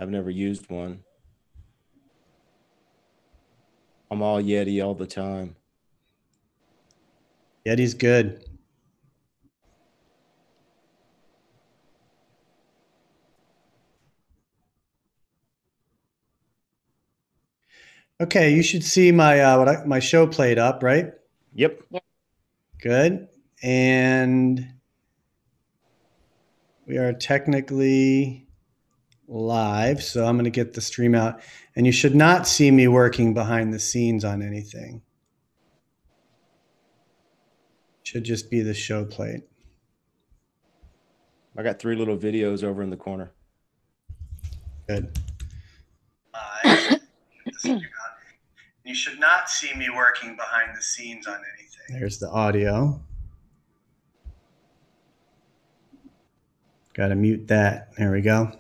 I've never used one. I'm all Yeti all the time. Yeti's good. Okay, you should see my my show played up, right? Yep. Good. And we are technically live, so I'm going to get the stream out. And you should not see me working behind the scenes on anything. Should just be the show plate. I got 3 little videos over in the corner. Good. Live. Get the stream out. You should not see me working behind the scenes on anything. There's the audio. Got to mute that. There we go.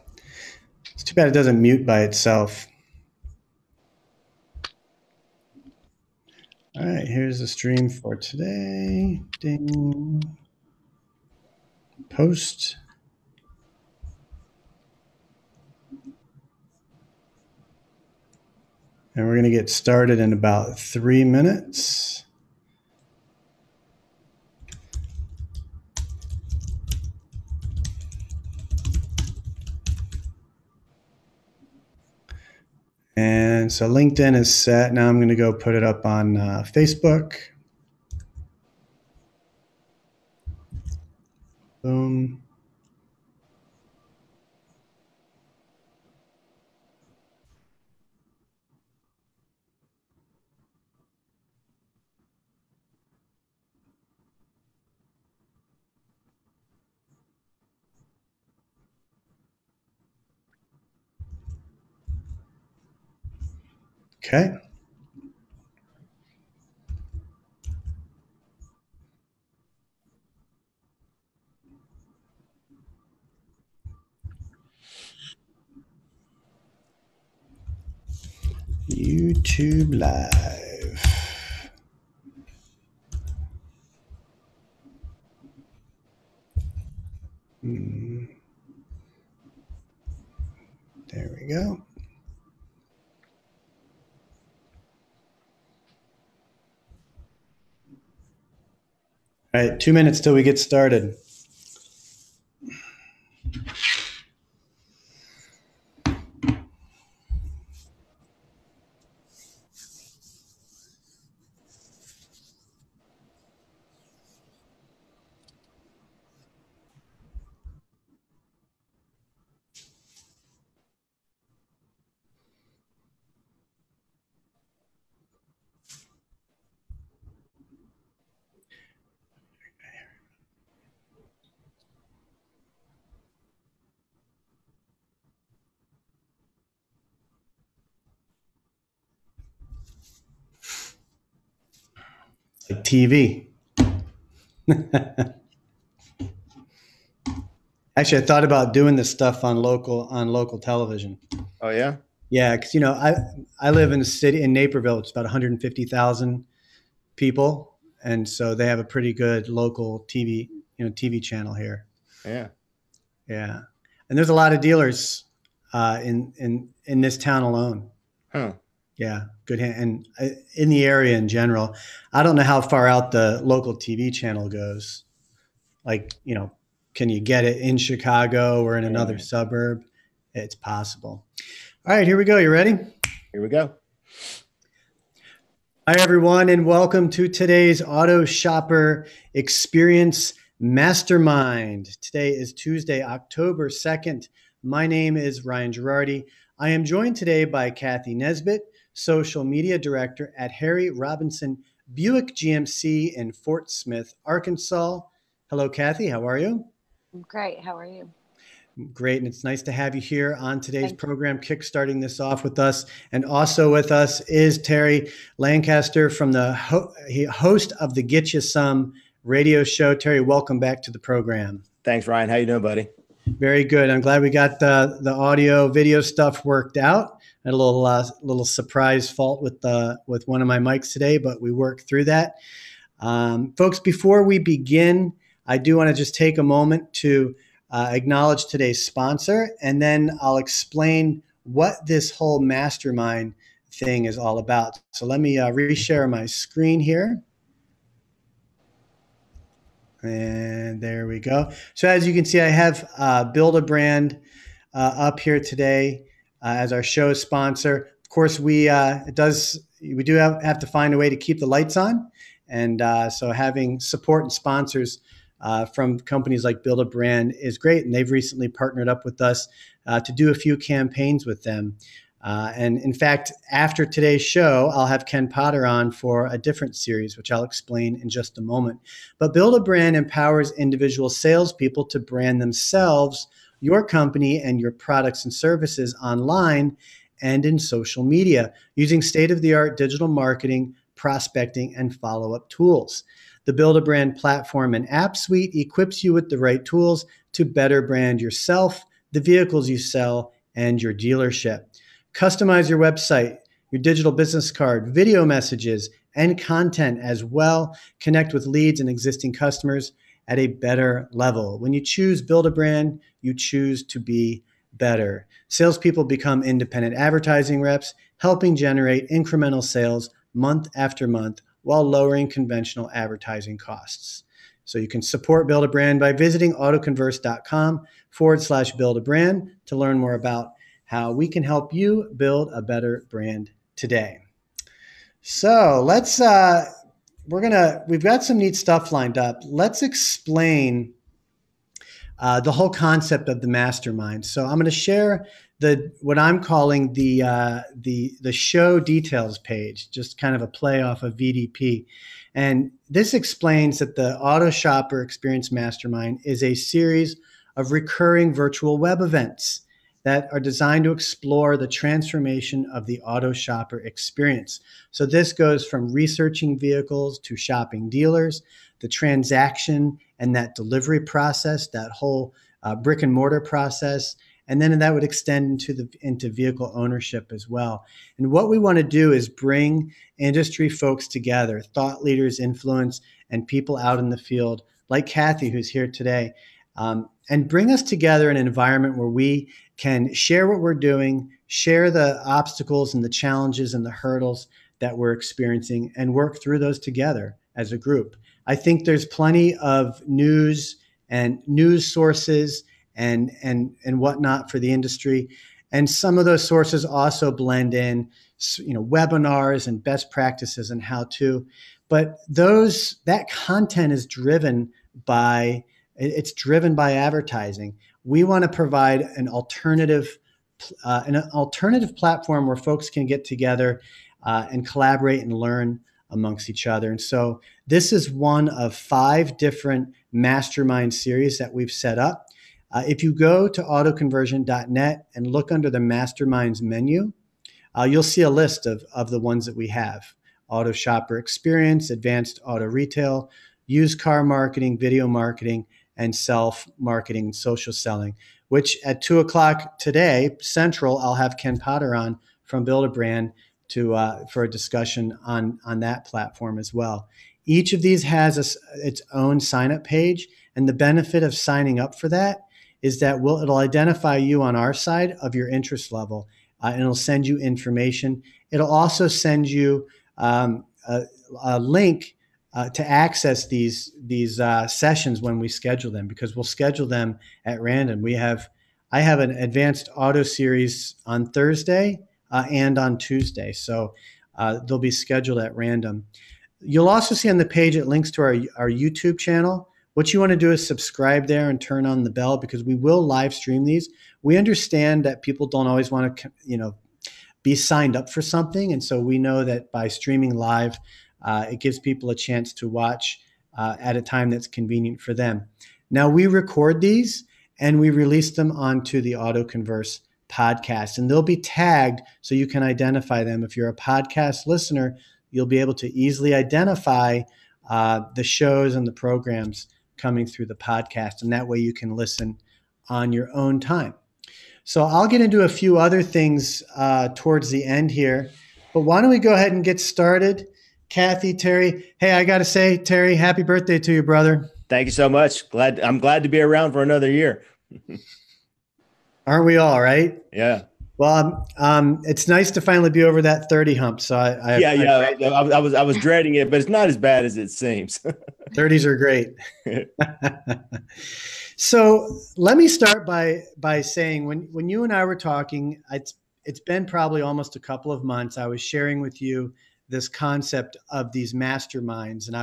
It's too bad it doesn't mute by itself. All right, here's the stream for today. Ding. Post. And we're going to get started in about 3 minutes. And so LinkedIn is set. Now I'm going to go put it up on Facebook. Boom. Okay. YouTube Live. There we go. All right, 2 minutes till we get started. Like TV. Actually, I thought about doing this stuff on local television. Oh, yeah? Yeah, because I live in a city in Naperville. It's about 150,000 people, and so they have a pretty good local TV channel here. Yeah. Yeah, and there's a lot of dealers in this town alone. Huh. Yeah, good and in the area in general. I don't know how far out the local TV channel goes. Like, can you get it in Chicago or in another suburb? It's possible. All right, here we go. You ready? Here we go. Hi, everyone, and welcome to today's Auto Shopper Experience Mastermind. Today is Tuesday, October 2nd. My name is Ryan Girardi. I am joined today by Kathy Nesbitt, Social Media Director at Harry Robinson Buick GMC in Fort Smith, Arkansas. Hello, Kathy. How are you? I'm great. How are you? Great, and it's nice to have you here on today's program, kickstarting this off with us. And also with us is Terry Lancaster from the host of the Get You Some radio show. Terry, welcome back to the program. Thanks, Ryan. How you doing, buddy? Very good. I'm glad we got the audio video stuff worked out. I had a little surprise fault with one of my mics today, but we worked through that. Folks, before we begin, I do want to just take a moment to acknowledge today's sponsor, and then I'll explain what this whole mastermind thing is all about. So let me reshare my screen here. And there we go. So as you can see, I have Build a Brand up here today as our show sponsor. Of course, we do have to find a way to keep the lights on, and so having support and sponsors from companies like Build a Brand is great. And they've recently partnered up with us to do a few campaigns with them. And in fact, after today's show, I'll have Ken Potter on for a different series, which I'll explain in just a moment. But Build a Brand empowers individual salespeople to brand themselves, your company, and your products and services online and in social media using state-of-the-art digital marketing, prospecting, and follow-up tools. The Build a Brand platform and app suite equips you with the right tools to better brand yourself, the vehicles you sell, and your dealership. Customize your website, your digital business card, video messages, and content as well. Connect with leads and existing customers at a better level. When you choose Build a Brand, you choose to be better. Salespeople become independent advertising reps, helping generate incremental sales month after month while lowering conventional advertising costs. So you can support Build a Brand by visiting autoconverse.com/build a brand to learn more about how we can help you build a better brand today. So we've got some neat stuff lined up. Let's explain the whole concept of the mastermind. So I'm going to share what I'm calling the show details page, just kind of a play off of VDP. And this explains that the Auto Shopper Experience Mastermind is a series of recurring virtual web events that are designed to explore the transformation of the auto shopper experience. So this goes from researching vehicles to shopping dealers, the transaction and that delivery process, that whole brick and mortar process, and then that would extend into vehicle ownership as well. And what we want to do is bring industry folks together, thought leaders, influence, and people out in the field, like Kathy, who's here today, and bring us together in an environment where we can share what we're doing, share the obstacles and the challenges and the hurdles that we're experiencing, and work through those together as a group. I think there's plenty of news and news sources and whatnot for the industry. And some of those sources also blend in, webinars and best practices and how to. But that content is driven by advertising. We want to provide an alternative platform where folks can get together and collaborate and learn amongst each other. And so this is one of 5 different mastermind series that we've set up. If you go to autoconversion.net and look under the masterminds menu, you'll see a list of the ones that we have: Auto Shopper Experience, Advanced Auto Retail, Used Car Marketing, Video Marketing, and Self-Marketing and Social Selling, which at 2:00 today, Central, I'll have Ken Potter on from Build a Brand for a discussion on that platform as well. Each of these has its own sign-up page, and the benefit of signing up for that is that it'll identify you on our side of your interest level, and it'll send you information. It'll also send you a link to access these sessions when we schedule them, because we'll schedule them at random. I have an advanced auto series on Thursday and on Tuesday, so they'll be scheduled at random. You'll also see on the page it links to our YouTube channel. What you want to do is subscribe there and turn on the bell, because we will live stream these. We understand that people don't always want to, be signed up for something, and so we know that by streaming live, it gives people a chance to watch at a time that's convenient for them. Now, we record these and we release them onto the AutoConverse podcast, and they'll be tagged so you can identify them. If you're a podcast listener, you'll be able to easily identify the shows and the programs coming through the podcast, and that way you can listen on your own time. So I'll get into a few other things towards the end here, but why don't we go ahead and get started? Kathy, Terry. Hey, I got to say, Terry, happy birthday to you, brother. Thank you so much. I'm glad to be around for another year. Aren't we all, right? Yeah. Well, it's nice to finally be over that 30 hump. So Yeah, yeah. I was dreading it, but it's not as bad as it seems. 30s are great. So let me start by saying when you and I were talking, it's been probably almost a couple of months. I was sharing with you this concept of these masterminds, and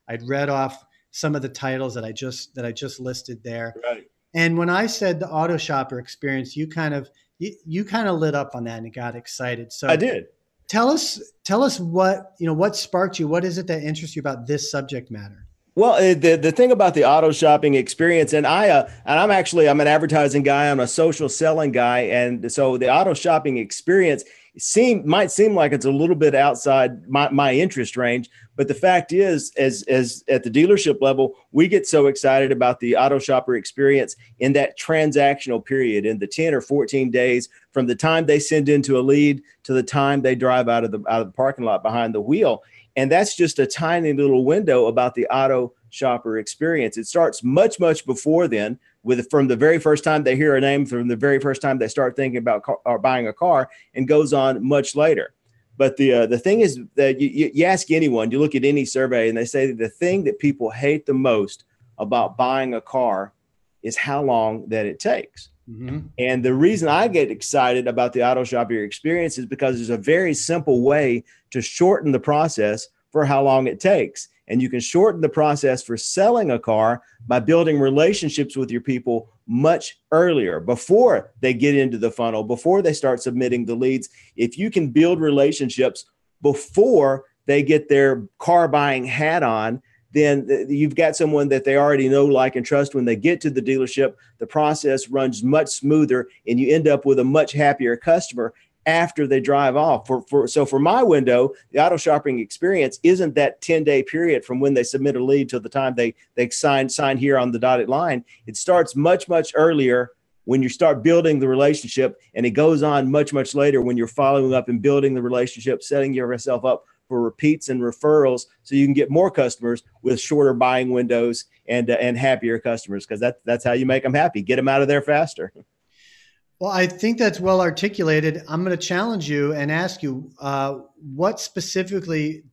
I'd read off some of the titles that I just listed there. Right. And when I said the auto shopper experience, you kind of lit up on that and got excited. I So did. tell us what sparked you. What is it that interests you about this subject matter? Well, the thing about the auto shopping experience, I'm an advertising guy, I'm a social selling guy, and so the auto shopping experience might seem like it's a little bit outside my interest range, but the fact is, as at the dealership level, we get so excited about the auto shopper experience in that transactional period, in the 10 or 14 days from the time they send into a lead to the time they drive out of the parking lot behind the wheel. And that's just a tiny little window about the auto shopper experience. It starts much, much before then, from the very first time they hear a name, from the very first time they start thinking about or buying a car, and goes on much later. But the thing is that you ask anyone, you look at any survey, and they say that the thing that people hate the most about buying a car is how long that it takes. Mm-hmm. And the reason I get excited about the auto shopper experience is because there's a very simple way to shorten the process for how long it takes. And you can shorten the process for selling a car by building relationships with your people much earlier, before they get into the funnel, before they start submitting the leads. If you can build relationships before they get their car buying hat on, then you've got someone that they already know, like, and trust. When they get to the dealership, the process runs much smoother, and you end up with a much happier customer after they drive off. So for my window, the auto shopping experience isn't that 10-day period from when they submit a lead to the time they sign here on the dotted line. It starts much, much earlier when you start building the relationship, and it goes on much, much later when you're following up and building the relationship, setting yourself up for repeats and referrals, so you can get more customers with shorter buying windows and happier customers, because that's how you make them happy. Get them out of there faster. Well, I think that's well articulated. I'm going to challenge you and ask you, what specifically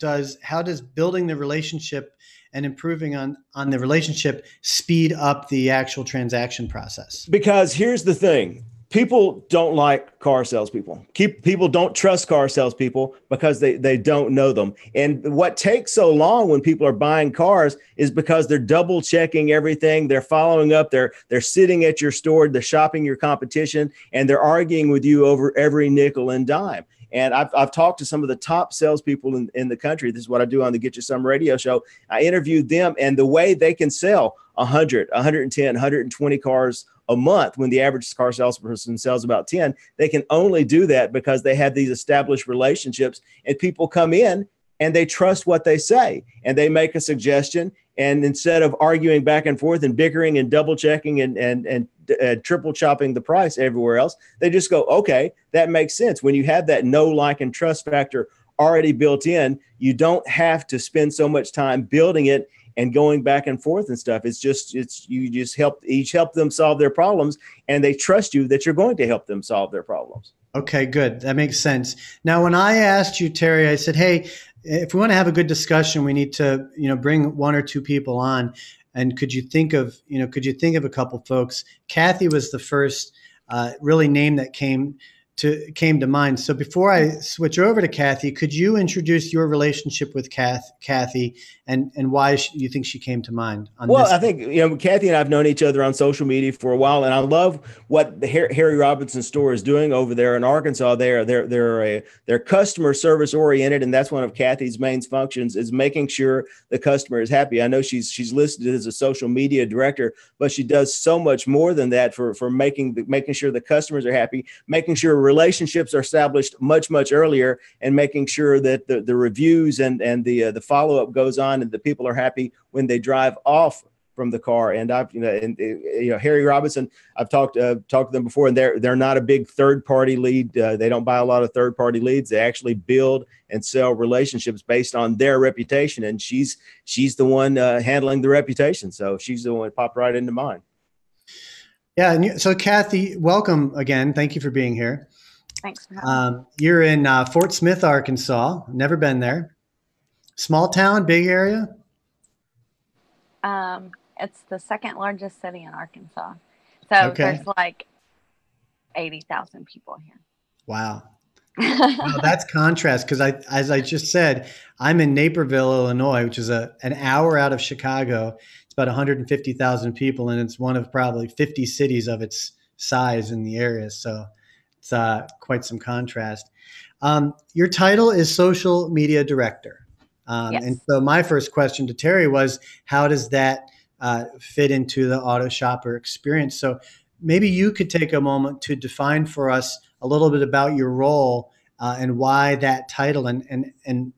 how does building the relationship and improving on the relationship speed up the actual transaction process? Because here's the thing. People don't like car salespeople. People don't trust car salespeople because they don't know them. And what takes so long when people are buying cars is because they're double checking everything. They're following up. They're sitting at your store. They're shopping your competition, and they're arguing with you over every nickel and dime. And I've talked to some of the top salespeople in the country. This is what I do on the Get You Some radio show. I interviewed them, and the way they can sell 100, 110, 120 cars a month, when the average car salesperson sells about 10, they can only do that because they have these established relationships, and people come in and they trust what they say, and they make a suggestion. And instead of arguing back and forth and bickering and double checking and triple chopping the price everywhere else, they just go, okay, that makes sense. When you have that know, like, and trust factor already built in, you don't have to spend so much time building it and going back and forth and stuff. You just help them solve their problems, and they trust you that you're going to help them solve their problems. Okay, good. That makes sense. Now, when I asked you, Terry, I said, hey, if we want to have a good discussion, we need to, bring one or two people on. And could you think of a couple folks? Kathy was the first really name that came to mind. So before I switch over to Kathy, could you introduce your relationship with Kathy and why you think she came to mind on Well, this? I think, Kathy and I have known each other on social media for a while, and I love what the Harry Robinson store is doing over there in Arkansas. They're customer service oriented, and that's one of Kathy's main functions, is making sure the customer is happy. I know she's listed as a social media director, but she does so much more than that for making sure the customers are happy, making sure relationships are established much, much earlier, and making sure that the reviews and the follow up goes on, and the people are happy when they drive off from the car. And Harry Robinson, I've talked to them before, and they're not a big third party lead. They don't buy a lot of third party leads. They actually build and sell relationships based on their reputation. And she's the one handling the reputation. So she's the one that popped right into mind. Yeah. And so Kathy, welcome again. Thank you for being here. Thanks for having me. You're in Fort Smith, Arkansas. Never been there. Small town, big area? It's the second largest city in Arkansas. So Okay. there's like 80,000 people Wow. here. Well, that's contrast because as I just said, I'm in Naperville, Illinois, which is an hour out of Chicago. It's about 150,000 people, and it's one of probably 50 cities of its size in the area. So it's quite some contrast. Your title is social media director. And Yes. so my first question to Terry was, how does that fit into the auto shopper experience? So maybe you could take a moment to define for us a little bit about your role and why that title and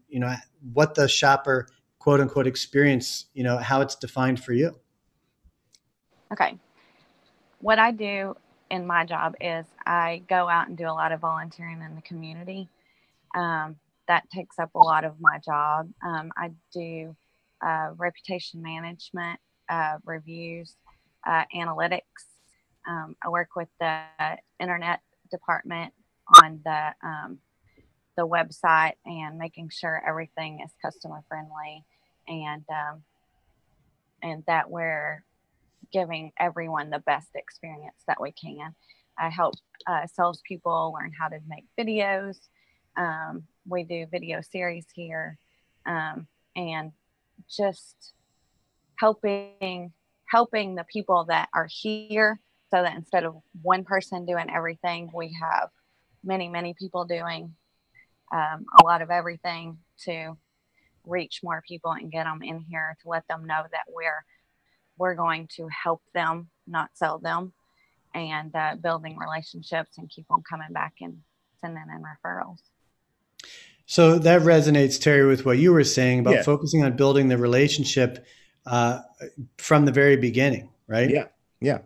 what the shopper quote unquote experience, how it's defined for you. Okay. What I do in my job is I go out and do a lot of volunteering in the community. That takes up a lot of my job. I do reputation management, reviews, analytics. I work with the internet department on the website and making sure everything is customer friendly, and that we're giving everyone the best experience that we can. I help salespeople learn how to make videos. We do video series here, and just helping helping the people that are here, so that instead of one person doing everything, we have many people doing a lot of everything to reach more people and get them in here to let them know that we're going to help them, not sell them, and building relationships and keep them coming back and sending in referrals. So that resonates, Terry, with what you were saying about Yeah. focusing on building the relationship uh, from the very beginning, right? Yeah. Yeah.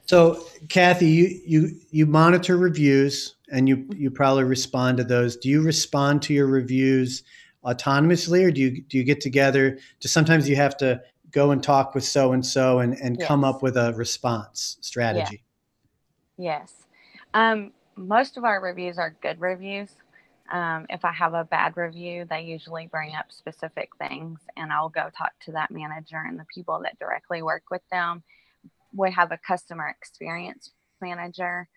So, Kathy, you monitor reviews and you probably respond to those. Do you respond to your reviews autonomously, or do you get together? Just sometimes you have to go and talk with so and so and come Yes. up with a response Yeah. strategy. Yes. Most of our reviews are good reviews. If I have a bad review, they usually bring up specific things, and I'll go talk to that manager and the people that directly work with them. We have a customer experience manager.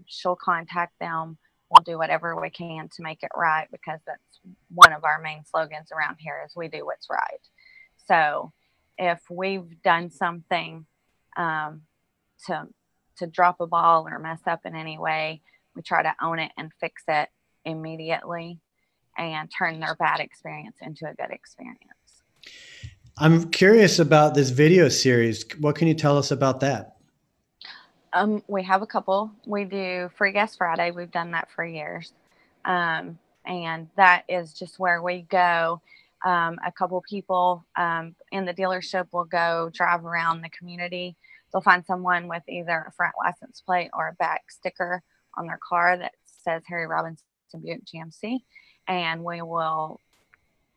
She'll contact them. We'll do whatever we can to make it right, because that's one of our main slogans around here is we do what's right. So if we've done something um, to drop a ball or mess up in any way, we try to own it and fix it immediately and turn their bad experience into a good experience. I'm curious about this video series. What can you tell us about that? We have a couple. We do Free Gas Friday. We've done that for years. And that is just where we go. A couple people in the dealership will go drive around the community. They'll find someone with either a front license plate or a back sticker on their car that says Harry Robinson Buick GMC. And we will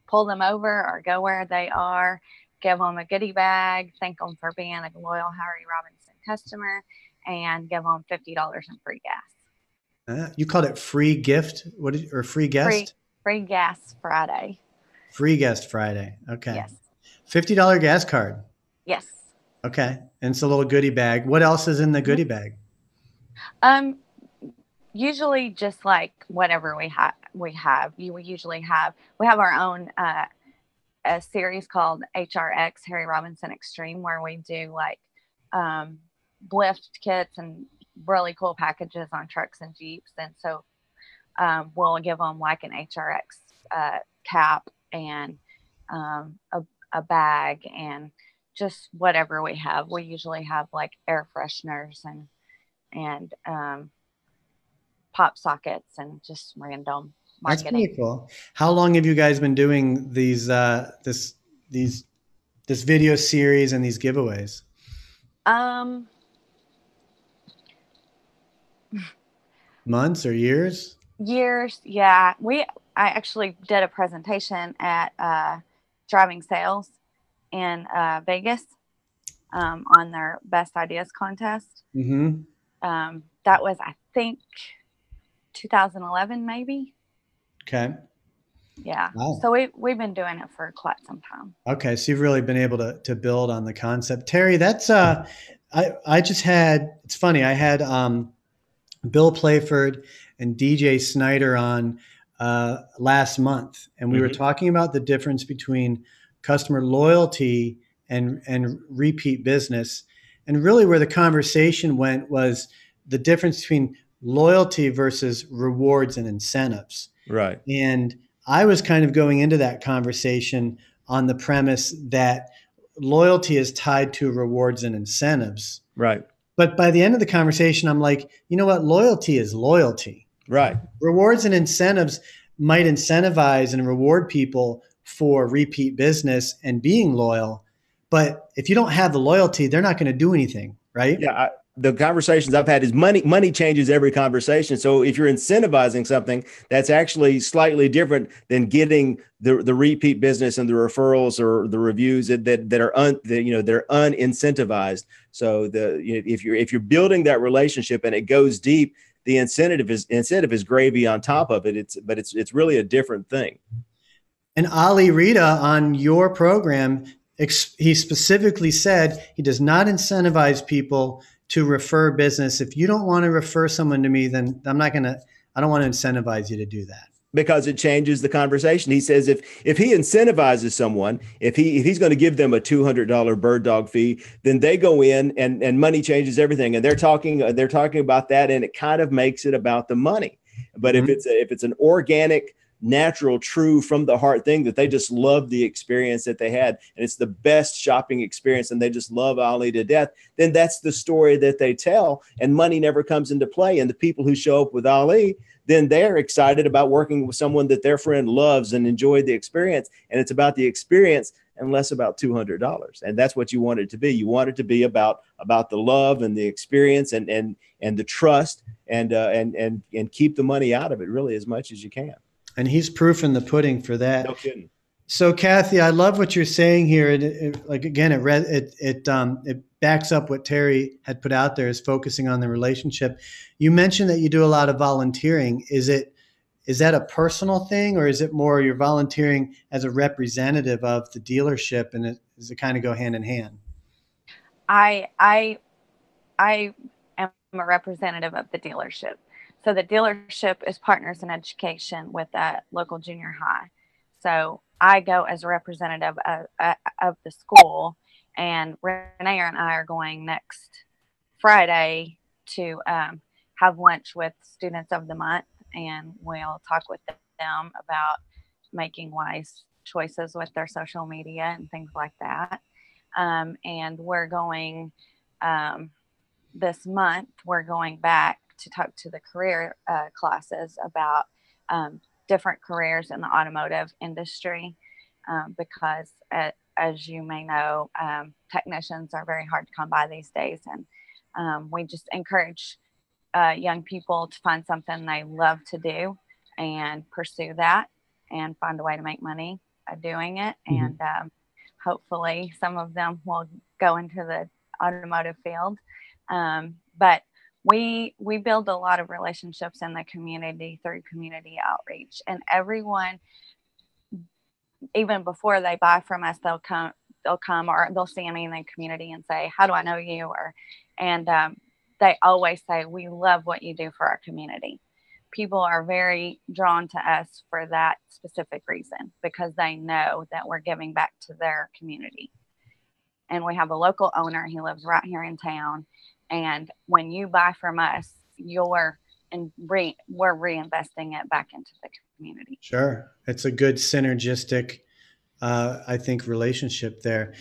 pull them over or go where they are, give them a goodie bag, thank them for being a loyal Harry Robinson customer, and give them $50 in free gas. You called it free gift, or free Free guest? free gas Friday. Free guest Friday. Okay. Yes. $50 gas card. Yes. Okay. And it's a little goodie bag. What else is in the goodie bag? Um, Usually just like whatever we usually have our own a series called HRX, Harry Robinson Extreme, where we do like lift kits and really cool packages on trucks and Jeeps. And so we'll give them like an HRX cap and a bag and just whatever we have. We usually have like air fresheners and pop sockets and just random That's marketing. pretty cool. How long have you guys been doing these this video series and these giveaways? Um, Months or years? Years, yeah. I actually did a presentation at Driving Sales in Vegas on their Best Ideas contest. Mm-hmm. That was, I think, 2011, maybe. Okay. Yeah. Wow. So we've been doing it for quite some time. Okay. So you've really been able to build on the concept. Terry, that's, I just had, it's funny. I had, Bill Playford and DJ Snyder on last month, and we were talking about the difference between customer loyalty and repeat business. And really, where the conversation went was the difference between loyalty versus rewards and incentives. Right. And I was kind of going into that conversation on the premise that loyalty is tied to rewards and incentives. Right. But by the end of the conversation, I'm like, you know what? Loyalty is loyalty. Right. Rewards and incentives might incentivize and reward people for repeat business and being loyal. But if you don't have the loyalty, they're not going to do anything, right? Yeah. The conversations I've had is money changes every conversation. So if you're incentivizing something, that's actually slightly different than getting the repeat business and the referrals or the reviews that are they're unincentivized. So if you're building that relationship and it goes deep, the incentive is gravy on top of it. It's really a different thing. And Ali Rita on your program, he specifically said he does not incentivize people to refer business. If you don't want to refer someone to me, then I don't want to incentivize you to do that. Because it changes the conversation. He says if he incentivizes someone, if he's going to give them a $200 bird dog fee, then they go in and money changes everything. And they're talking about that, and it kind of makes it about the money. But if it's an organic, natural, true, from the heart thing that they just love the experience that they had, and it's the best shopping experience, and they just love Ali to death, then that's the story that they tell, and money never comes into play. And the people who show up with Ali, then they're excited about working with someone that their friend loves and enjoyed the experience. And it's about the experience and less about $200. And that's what you want it to be. You want it to be about the love and the experience and the trust and keep the money out of it really as much as you can. And he's proof in the pudding for that. No kidding. So, Kathy, I love what you're saying here. It backs up what Terry had put out there, is focusing on the relationship. You mentioned that you do a lot of volunteering. Is that a personal thing, or is it more you're volunteering as a representative of the dealership, and does it kind of go hand in hand? I am a representative of the dealership. So the dealership is Partners in Education with a local junior high. So I go as a representative of the school, and Renee and I are going next Friday to have lunch with Students of the Month, and we'll talk with them about making wise choices with their social media and things like that. And we're going this month, we're going back to talk to the career classes about different careers in the automotive industry, because as you may know, technicians are very hard to come by these days. And we just encourage young people to find something they love to do and pursue that and find a way to make money doing it. And hopefully some of them will go into the automotive field. But we build a lot of relationships in the community through community outreach, and everyone, even before they buy from us, they'll come or they'll see me in the community and say, how do I know you? And they always say, we love what you do for our community. People are very drawn to us for that specific reason, because they know that we're giving back to their community. And we have a local owner. He lives right here in town. And when you buy from us, we're reinvesting it back into the community. Sure. It's a good synergistic, I think, relationship there.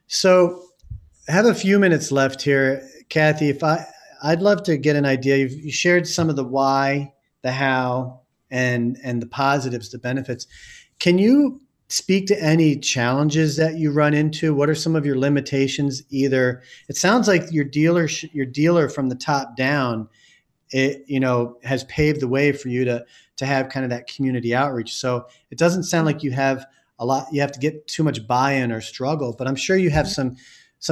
So I have a few minutes left here. Kathy, I'd love to get an idea. You shared some of the why, the how, and the positives, the benefits. Can you speak to any challenges that you run into? What are some of your limitations? Either it sounds like your dealer from the top down, has paved the way for you to have kind of that community outreach. So it doesn't sound like you have to get too much buy-in or struggle, but I'm sure you have some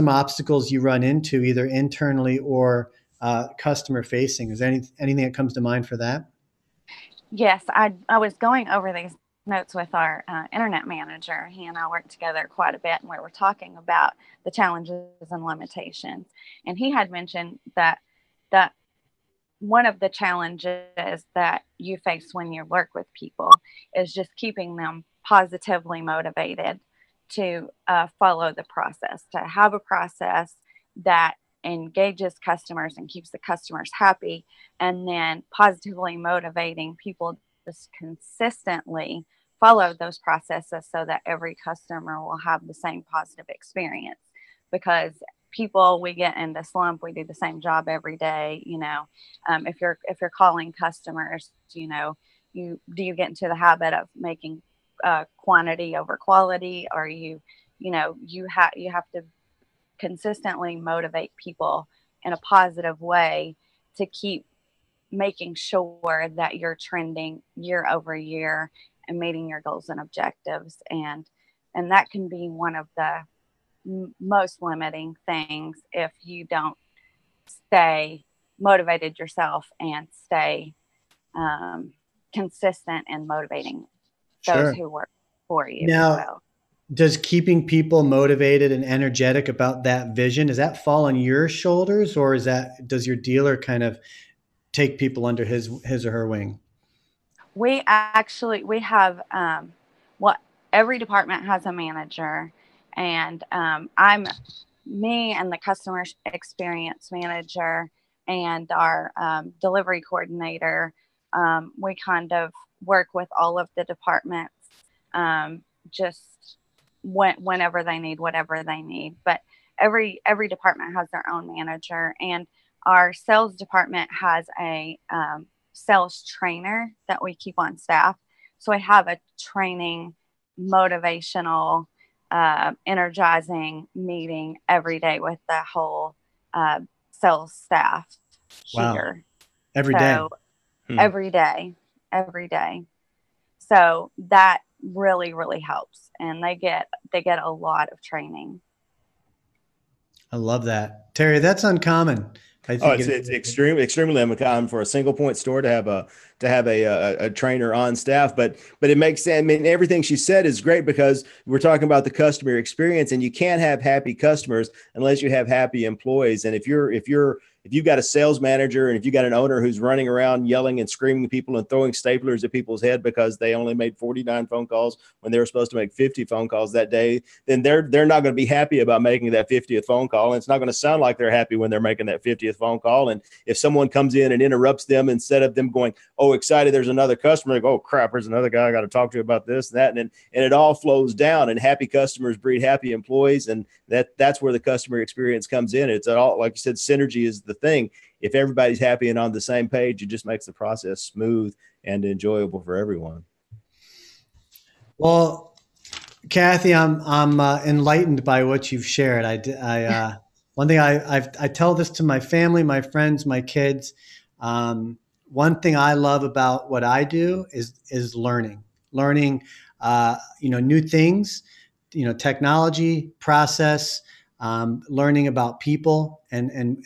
obstacles you run into either internally or customer facing. Is there anything that comes to mind for that? Yes, I was going over these notes with our internet manager. He and I worked together quite a bit, and we were talking about the challenges and limitations. And he had mentioned that one of the challenges that you face when you work with people is just keeping them positively motivated to follow the process, to have a process that engages customers and keeps the customers happy, and then positively motivating people to consistently follow those processes so that every customer will have the same positive experience. Because people, we get in the slump, we do the same job every day. If you're calling customers, you get into the habit of making quantity over quality, or you have to consistently motivate people in a positive way to keep making sure that you're trending year over year and meeting your goals and objectives. And that can be one of the most limiting things if you don't stay motivated yourself and stay consistent in motivating those who work for you now, as well. Does keeping people motivated and energetic about that vision, does that fall on your shoulders, or does your dealer kind of take people under his or her wing? We have every department has a manager, and me and the customer experience manager and our delivery coordinator. We kind of work with all of the departments, just whenever they need whatever they need. But every department has their own manager, and our sales department has a sales trainer that we keep on staff. So I have a training, motivational, energizing meeting every day with the whole sales staff here. Every day. Every day. So that really, really helps. And they get a lot of training. I love that. Terry, that's uncommon. I think it's extremely uncommon for a single point store to have a trainer on staff, but it makes sense. I mean, everything she said is great because we're talking about the customer experience, and you can't have happy customers unless you have happy employees. And if you've got a sales manager and if you got an owner who's running around yelling and screaming at people and throwing staplers at people's head because they only made 49 phone calls when they were supposed to make 50 phone calls that day, then they're not going to be happy about making that 50th phone call. And it's not going to sound like they're happy when they're making that 50th phone call. And if someone comes in and interrupts them, instead of them going, oh, excited, there's another customer, they go, oh crap, there's another guy I got to talk to about this and that. And it all flows down, and happy customers breed happy employees. And that's where the customer experience comes in. It's all, like you said, synergy is the thing. If everybody's happy and on the same page, it just makes the process smooth and enjoyable for everyone. Well, Kathy, I'm enlightened by what you've shared. One thing I tell this to my family, my friends, my kids. One thing I love about what I do is learning new things, technology, process, learning about people and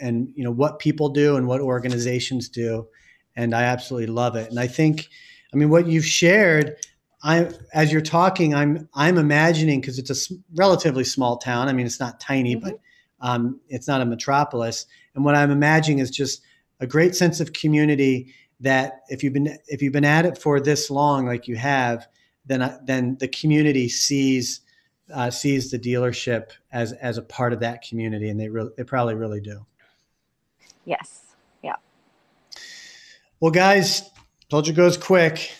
what people do and what organizations do. And I absolutely love it. And I think, what you've shared, as you're talking, I'm imagining, because it's a relatively small town. It's not tiny, but it's not a metropolis. And what I'm imagining is just a great sense of community that if you've been at it for this long, like you have, then the community sees the dealership as a part of that community, and they probably really do. Yes. Yeah. Well, guys, told you it goes quick.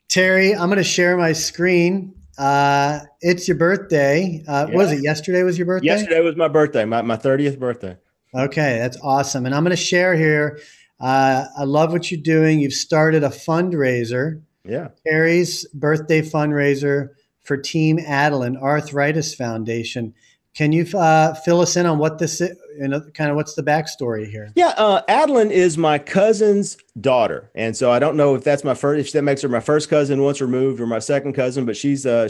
Terry, I'm going to share my screen. It's your birthday. Was it yesterday was your birthday? Yesterday was my birthday, my 30th birthday. Okay, that's awesome. And I'm going to share here. I love what you're doing. You've started a fundraiser. Yeah. Terry's birthday fundraiser for Team Adeline Arthritis Foundation. Can you fill us in on what this is, kind of what's the backstory here? Yeah, Adeline is my cousin's daughter, and so I don't know if that's if that makes her my first cousin once removed or my second cousin, but she's I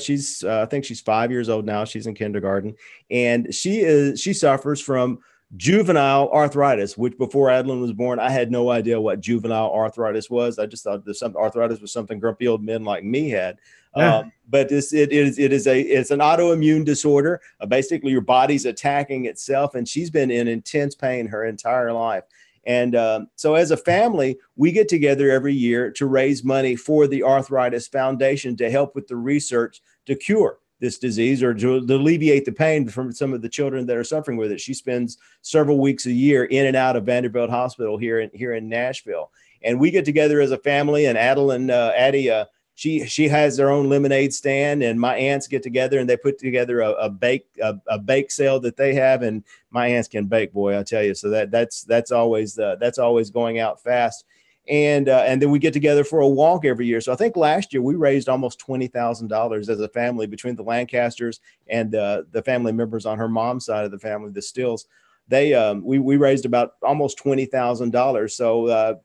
think she's 5 years old now. She's in kindergarten, and she suffers from juvenile arthritis, which before Adeline was born, I had no idea what juvenile arthritis was. I just thought that some arthritis was something grumpy old men like me had. Yeah. But it's an autoimmune disorder. Basically, your body's attacking itself, and she's been in intense pain her entire life. And so, as a family, we get together every year to raise money for the Arthritis Foundation to help with the research to cure this disease or to alleviate the pain from some of the children that are suffering with it. She spends several weeks a year in and out of Vanderbilt Hospital here in Nashville. And we get together as a family, and Addie, she has their own lemonade stand, and my aunts get together and they put together a bake sale that they have. And my aunts can bake, boy, I tell you. So that's always going out fast. And then we get together for a walk every year. So I think last year we raised almost $20,000 as a family between the Lancasters and the family members on her mom's side of the family, the Stills. We raised about almost $20,000. So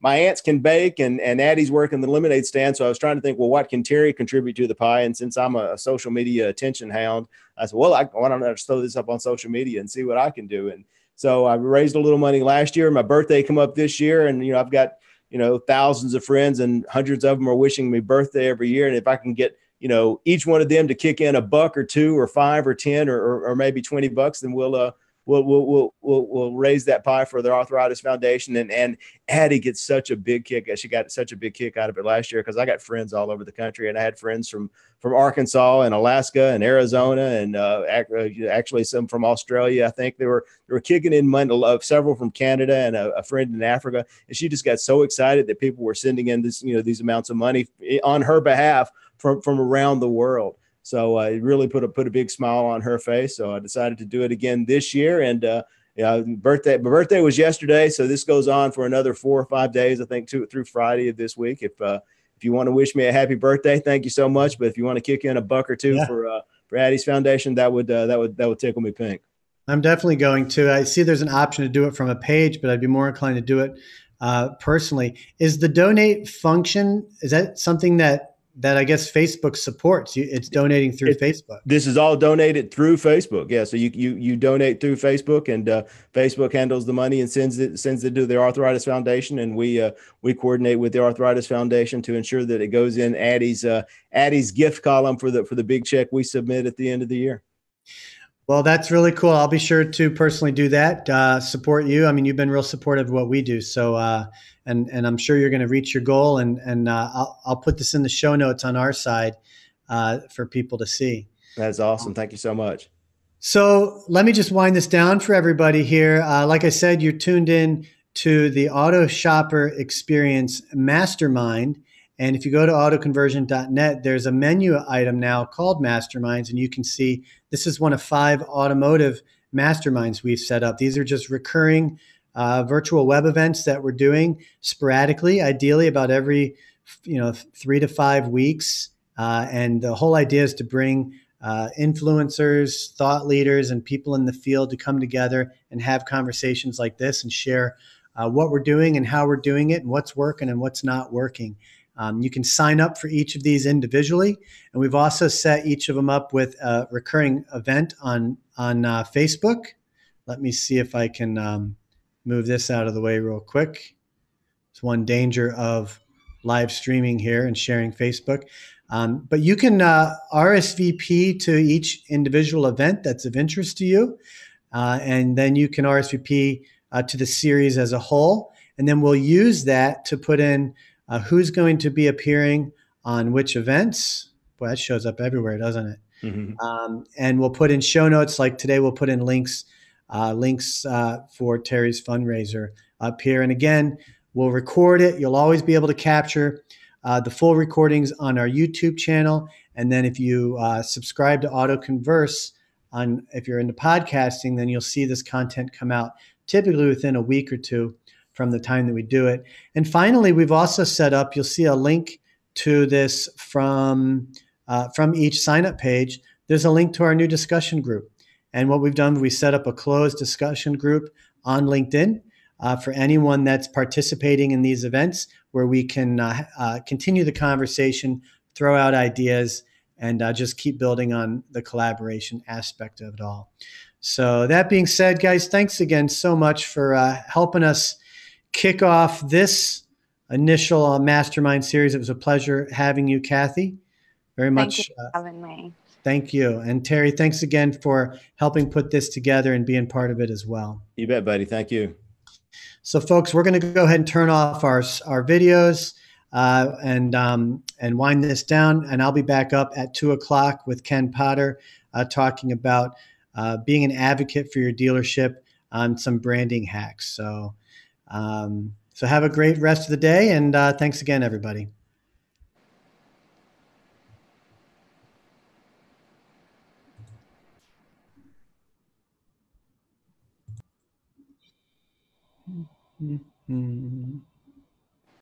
my aunts can bake, and Addie's working the lemonade stand. So I was trying to think, well, what can Terry contribute to the pie? And since I'm a social media attention hound, I said, well, why don't I just throw this up on social media and see what I can do? And so I raised a little money last year. My birthday come up this year, and I've got thousands of friends, and hundreds of them are wishing me birthday every year. And if I can get each one of them to kick in $1 or $2 or $5 or 10 or maybe $20, then we'll raise that pie for the Arthritis Foundation. And Addie gets such a big kick. She got such a big kick out of it last year because I got friends all over the country, and I had friends from Arkansas and Alaska and Arizona, and actually some from Australia. I think they were kicking in money. Several from Canada, and a friend in Africa. And she just got so excited that people were sending in these amounts of money on her behalf from around the world. So it really put a big smile on her face. So I decided to do it again this year. And my birthday was yesterday. So this goes on for another 4 or 5 days, I think, through Friday of this week. If you want to wish me a happy birthday, thank you so much. But if you want to kick in $1 or $2 for Addie's Foundation, that would tickle me pink. I'm definitely going to. I see there's an option to do it from a page, but I'd be more inclined to do it personally. Is the donate function, is that something that I guess Facebook supports? It's donating through Facebook. This is all donated through Facebook. Yeah. So you donate through Facebook, and Facebook handles the money and sends it to the Arthritis Foundation. And we coordinate with the Arthritis Foundation to ensure that it goes in Addie's gift column for the big check we submit at the end of the year. Well, that's really cool. I'll be sure to personally do that, support you. I mean, you've been real supportive of what we do. So, and I'm sure you're going to reach your goal, and I'll put this in the show notes on our side for people to see. That's awesome. Thank you so much. So let me just wind this down for everybody here. Like I said, you're tuned in to the Auto Shopper Experience Mastermind. And if you go to autoconversion.net, there's a menu item now called Masterminds, and you can see this is one of 5 automotive masterminds we've set up. These are just recurring virtual web events that we're doing sporadically, ideally about every 3 to 5 weeks. And the whole idea is to bring influencers, thought leaders, and people in the field to come together and have conversations like this and share what we're doing and how we're doing it and what's working and what's not working. You can sign up for each of these individually, and we've also set each of them up with a recurring event on Facebook. Let me see if I can move this out of the way real quick. It's one danger of live streaming here and sharing Facebook. But you can RSVP to each individual event that's of interest to you, and then you can RSVP to the series as a whole, and then we'll use that to put in who's going to be appearing on which events. Boy, that shows up everywhere, doesn't it? Mm-hmm. And we'll put in show notes. Like today, we'll put in links for Terry's fundraiser up here. And again, we'll record it. You'll always be able to capture the full recordings on our YouTube channel. And then if you subscribe to AutoConverse, if you're into podcasting, then you'll see this content come out typically within a week or two from the time that we do it. And finally, we've also set up, you'll see a link to this from each sign-up page. There's a link to our new discussion group. And what we've done, we set up a closed discussion group on LinkedIn for anyone that's participating in these events, where we can continue the conversation, throw out ideas, and just keep building on the collaboration aspect of it all. So that being said, guys, thanks again so much for helping us kick off this initial mastermind series. It was a pleasure having you, Kathy. Very Thank you much. for having me. Thank you. And Terry, thanks again for helping put this together and being part of it as well. You bet, buddy. Thank you. So, folks, we're going to go ahead and turn off our videos and wind this down. And I'll be back up at 2:00 with Ken Potter talking about being an advocate for your dealership on some branding hacks. So, so have a great rest of the day, and thanks again, everybody. Mm-hmm.